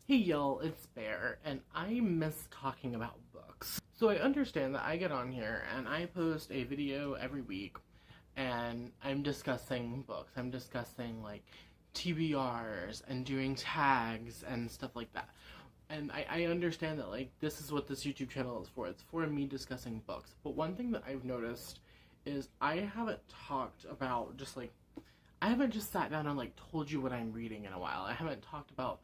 Hey y'all, it's Bear, and I miss talking about books. So I understand that I get on here and I post a video every week and I'm discussing books. I'm discussing like TBRs and doing tags and stuff like that. And I understand that like this is what this YouTube channel is for. It's for me discussing books. But one thing that I've noticed is I haven't talked about I haven't just sat down and like told you what I'm reading in a while. I haven't talked about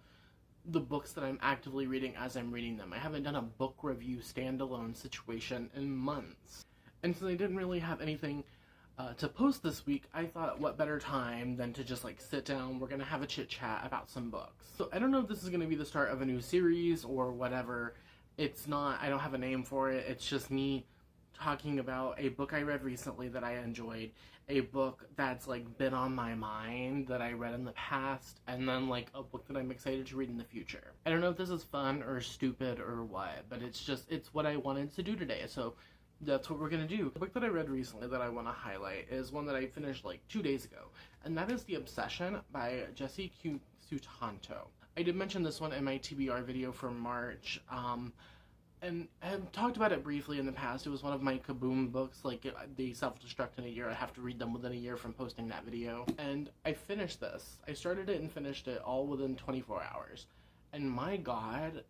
the books that I'm actively reading as I'm reading them. I haven't done a book review standalone situation in months. And since I didn't really have anything to post this week, I thought what better time than to just like sit down, we're gonna have a chit chat about some books. So I don't know if this is gonna be the start of a new series or whatever. It's not, I don't have a name for it, it's just me talking about a book I read recently that I enjoyed, a book that's like been on my mind that I read in the past, and then like a book that I'm excited to read in the future. I don't know if this is fun or stupid or what, but it's what I wanted to do today, so that's what we're gonna do. The book that I read recently that I want to highlight is one that I finished like 2 days ago, and that is The Obsession by Jessie Q. Sutanto. I did mention this one in my TBR video for March, and I have talked about it briefly in the past. It was one of my Kaboom books, like they self-destruct in a year. I have to read them within a year from posting that video. And I finished this. I started it and finished it all within 24 hours. And my god,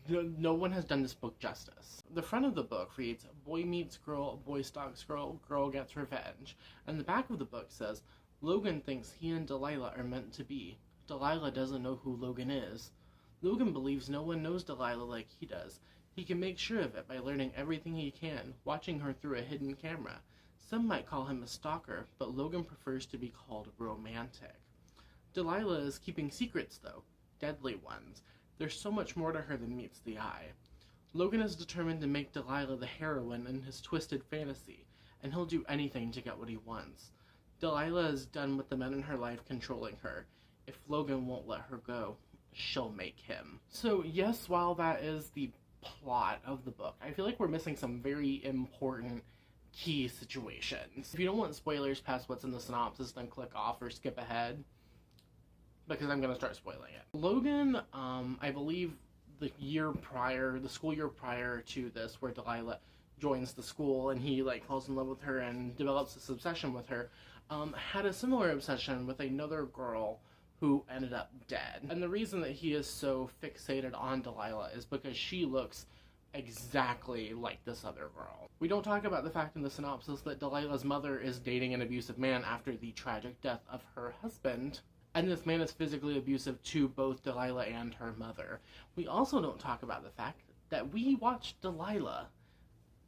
no one has done this book justice. The front of the book reads, "Boy meets girl, boy stalks girl, girl gets revenge." And the back of the book says, "Logan thinks he and Delilah are meant to be. Delilah doesn't know who Logan is. Logan believes no one knows Delilah like he does. He can make sure of it by learning everything he can, watching her through a hidden camera. Some might call him a stalker, but Logan prefers to be called romantic. Delilah is keeping secrets, though, deadly ones. There's so much more to her than meets the eye. Logan is determined to make Delilah the heroine in his twisted fantasy, and he'll do anything to get what he wants. Delilah is done with the men in her life controlling her. If Logan won't let her go, she'll make him." So yes, while that is the plot of the book, I feel like we're missing some very important key situations. If you don't want spoilers past what's in the synopsis, then click off or skip ahead, because I'm going to start spoiling it. Logan, I believe the school year prior to this, where Delilah joins the school and he like falls in love with her and develops this obsession with her, had a similar obsession with another girl who ended up dead. And the reason that he is so fixated on Delilah is because she looks exactly like this other girl. We don't talk about the fact in the synopsis that Delilah's mother is dating an abusive man after the tragic death of her husband, and this man is physically abusive to both Delilah and her mother. We also don't talk about the fact that we watched Delilah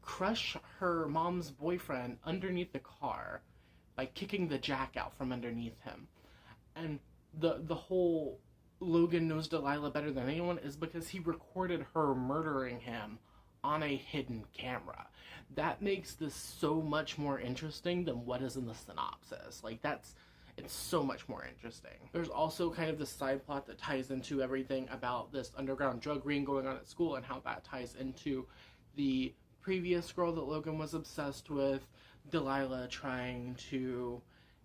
crush her mom's boyfriend underneath the car by kicking the jack out from underneath him. And the whole Logan knows Delilah better than anyone is because he recorded her murdering him on a hidden camera. That makes this so much more interesting than what is in the synopsis. Like, it's so much more interesting. There's also kind of this side plot that ties into everything about this underground drug ring going on at school and how that ties into the previous girl that Logan was obsessed with, Delilah trying to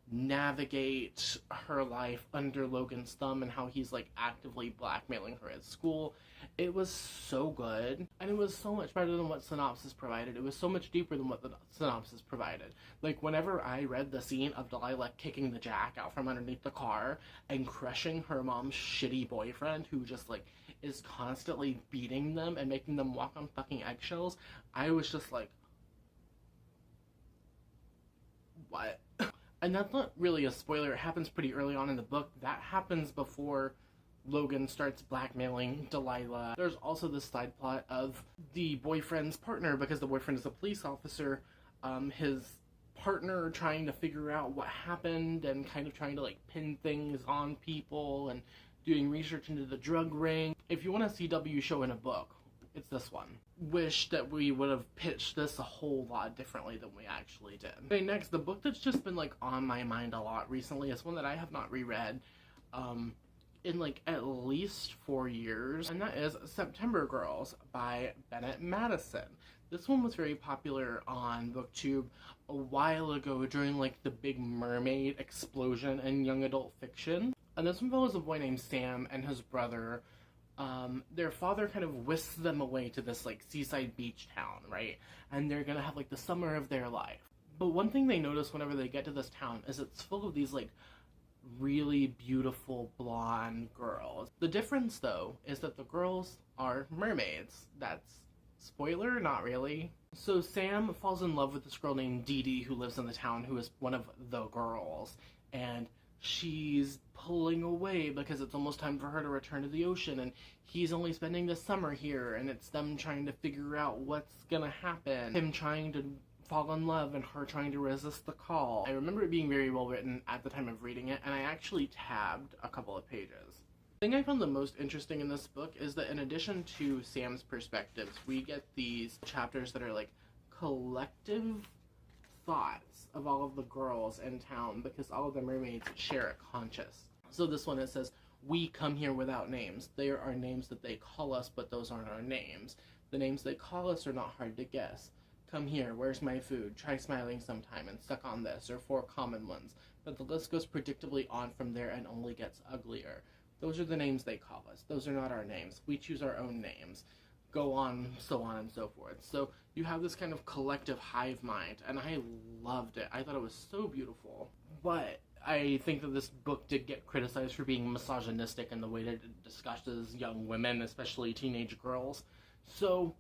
navigate her life under Logan's thumb and how he's like actively blackmailing her at school. It was so good, and it was so much better than what synopsis provided. It was so much deeper than what the synopsis provided. Like, whenever I read the scene of Delilah kicking the jack out from underneath the car and crushing her mom's shitty boyfriend who just like is constantly beating them and making them walk on fucking eggshells, I was just like, what? And that's not really a spoiler, it happens pretty early on in the book. That happens before Logan starts blackmailing Delilah. There's also this side plot of the boyfriend's partner, because the boyfriend is a police officer, his partner trying to figure out what happened and kind of trying to like pin things on people and doing research into the drug ring. If you want a CW show in a book, it's this one. Wish that we would have pitched this a whole lot differently than we actually did. Okay, next, the book that's just been like on my mind a lot recently is one that I have not reread in like at least 4 years, and that is September Girls by Bennett Madison. This one was very popular on BookTube a while ago during like the big mermaid explosion in young adult fiction. And this one follows a boy named Sam and his brother their father kind of whisks them away to this like seaside beach town, right? And they're gonna have like the summer of their life. But one thing they notice whenever they get to this town is it's full of these like really beautiful blonde girls. The difference though is that the girls are mermaids. That's spoiler, not really. So Sam falls in love with this girl named Dee Dee who lives in the town, who is one of the girls, and she's pulling away because it's almost time for her to return to the ocean, and he's only spending the summer here, and it's them trying to figure out what's gonna happen. Him trying to fall in love and her trying to resist the call. I remember it being very well written at the time of reading it, and I actually tabbed a couple of pages. The thing I found the most interesting in this book is that in addition to Sam's perspectives, we get these chapters that are like collective thoughts of all of the girls in town, because all of the mermaids share a conscience. So this one, it says, "We come here without names. There are names that they call us, but those aren't our names. The names they call us are not hard to guess. Come here, where's my food? Try smiling sometime and suck on this," or 4 common ones. But the list goes predictably on from there and only gets uglier. Those are the names they call us. Those are not our names. We choose our own names. Go on and so forth. So you have this kind of collective hive mind, and I loved it. I thought it was so beautiful. But I think that this book did get criticized for being misogynistic in the way that it discusses young women, especially teenage girls. So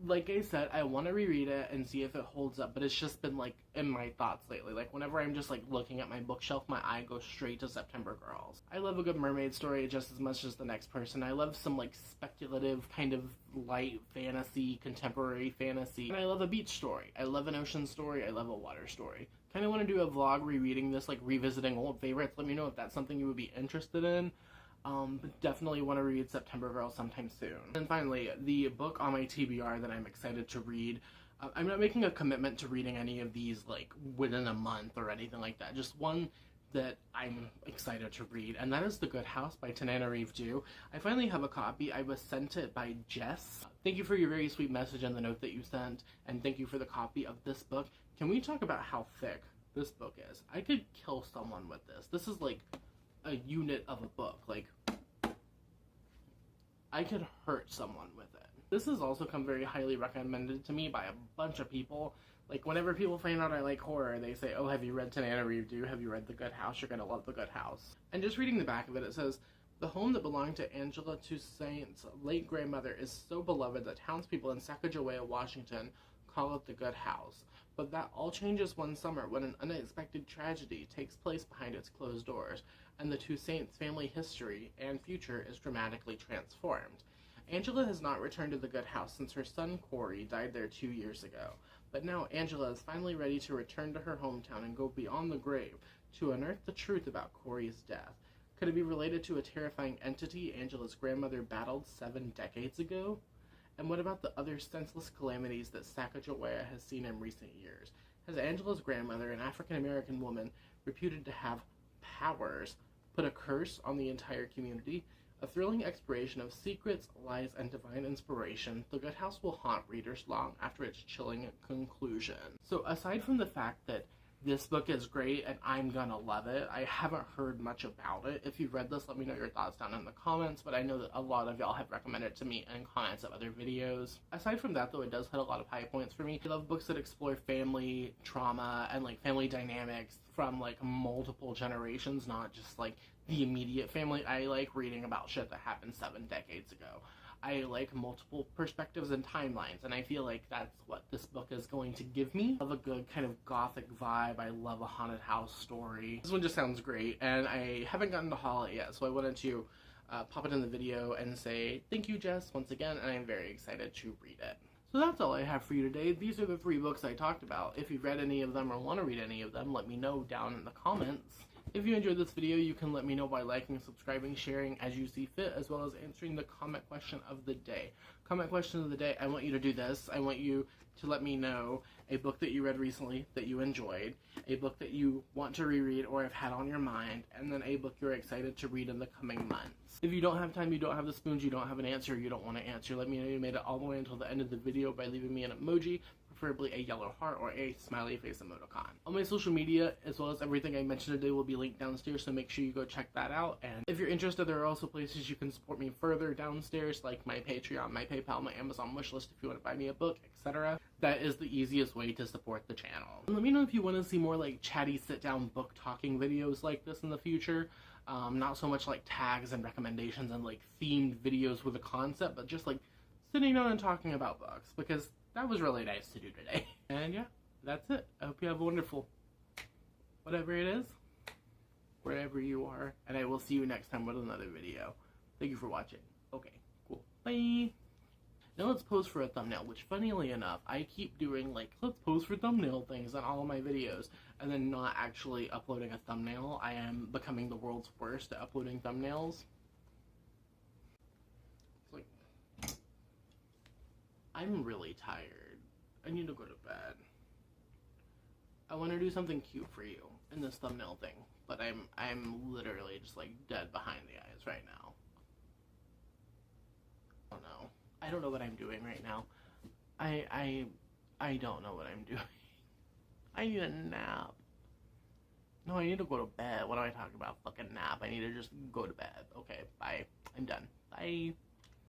like I said, I want to reread it and see if it holds up, but it's just been like in my thoughts lately. Like whenever I'm just like looking at my bookshelf, my eye goes straight to September Girls. I love a good mermaid story just as much as the next person. I love some like speculative kind of light fantasy, contemporary fantasy, and I love a beach story. I love an ocean story. I love a water story. Kind of want to do a vlog rereading this, like revisiting old favorites. Let me know if that's something you would be interested in. But definitely want to read September Girls sometime soon. And finally, the book on my TBR that I'm excited to read. I'm not making a commitment to reading any of these like within a month or anything like that. Just one that I'm excited to read, and that is The Good House by Tananarive Due. I finally have a copy. I was sent it by Jess. Thank you for your very sweet message and the note that you sent, and thank you for the copy of this book. Can we talk about how thick this book is? I could kill someone with this. This is like a unit of a book. Like, I could hurt someone with it. This has also come very highly recommended to me by a bunch of people. Like, whenever people find out I like horror, they say, "Oh, have you read Tananarive Due? Have you read The Good House? You're gonna love The Good House." And just reading the back of it, it says, "The home that belonged to Angela Toussaint's late grandmother is so beloved that townspeople in Sacagawea, Washington, call it The Good House. But that all changes one summer when an unexpected tragedy takes place behind its closed doors, and the Toussaint's family history and future is dramatically transformed. Angela has not returned to the Good House since her son Corey died there 2 years ago. But now Angela is finally ready to return to her hometown and go beyond the grave to unearth the truth about Corey's death. Could it be related to a terrifying entity Angela's grandmother battled 7 decades ago? And what about the other senseless calamities that Sacagawea has seen in recent years? Has Angela's grandmother, an African-American woman reputed to have powers, put a curse on the entire community? A thrilling exploration of secrets, lies, and divine inspiration, The Good House will haunt readers long after its chilling conclusion." So aside from the fact that this book is great and I'm gonna love it, I haven't heard much about it. If you've read this, let me know your thoughts down in the comments, but I know that a lot of y'all have recommended it to me in comments of other videos. Aside from that though, it does hit a lot of high points for me. I love books that explore family trauma and like family dynamics from like multiple generations, not just like the immediate family. I like reading about shit that happened 7 decades ago. I like multiple perspectives and timelines, and I feel like that's what this book is going to give me. I love a good kind of gothic vibe. I love a haunted house story. This one just sounds great, and I haven't gotten to haul it yet, so I wanted to pop it in the video and say thank you, Jess, once again, and I'm very excited to read it. So that's all I have for you today. These are the 3 books I talked about. If you've read any of them or want to read any of them, let me know down in the comments. If you enjoyed this video, you can let me know by liking, subscribing, sharing as you see fit, as well as answering the comment question of the day. Comment question of the day, I want you to do this. I want you to let me know a book that you read recently that you enjoyed, a book that you want to reread or have had on your mind, and then a book you're excited to read in the coming months. If you don't have time, you don't have the spoons, you don't have an answer, you don't want to answer, let me know you made it all the way until the end of the video by leaving me an emoji, preferably a yellow heart or a smiley face emoticon. All my social media, as well as everything I mentioned today, will be linked downstairs, so make sure you go check that out. And if you're interested, there are also places you can support me further downstairs, like my Patreon, my PayPal, my Amazon wishlist if you want to buy me a book, etc. That is the easiest way to support the channel. And let me know if you want to see more like chatty sit-down book talking videos like this in the future. Not so much like tags and recommendations and like themed videos with a concept, but just like sitting down and talking about books, because that was really nice to do today. And yeah, that's it. I hope you have a wonderful whatever it is, wherever you are, and I will see you next time with another video. Thank you for watching. Okay, cool. Bye! Now let's pose for a thumbnail, which funnily enough, I keep doing like, let's pose for thumbnail things on all of my videos, and then not actually uploading a thumbnail. I am becoming the world's worst at uploading thumbnails. It's like, I'm really tired. I need to go to bed. I want to do something cute for you in this thumbnail thing, but I'm literally just like dead behind the eyes right now. I don't know. I don't know what I'm doing right now. I don't know what I'm doing. I need a nap. No, I need to go to bed. What am I talking about? Fucking nap. I need to just go to bed. Okay, bye. I'm done. Bye.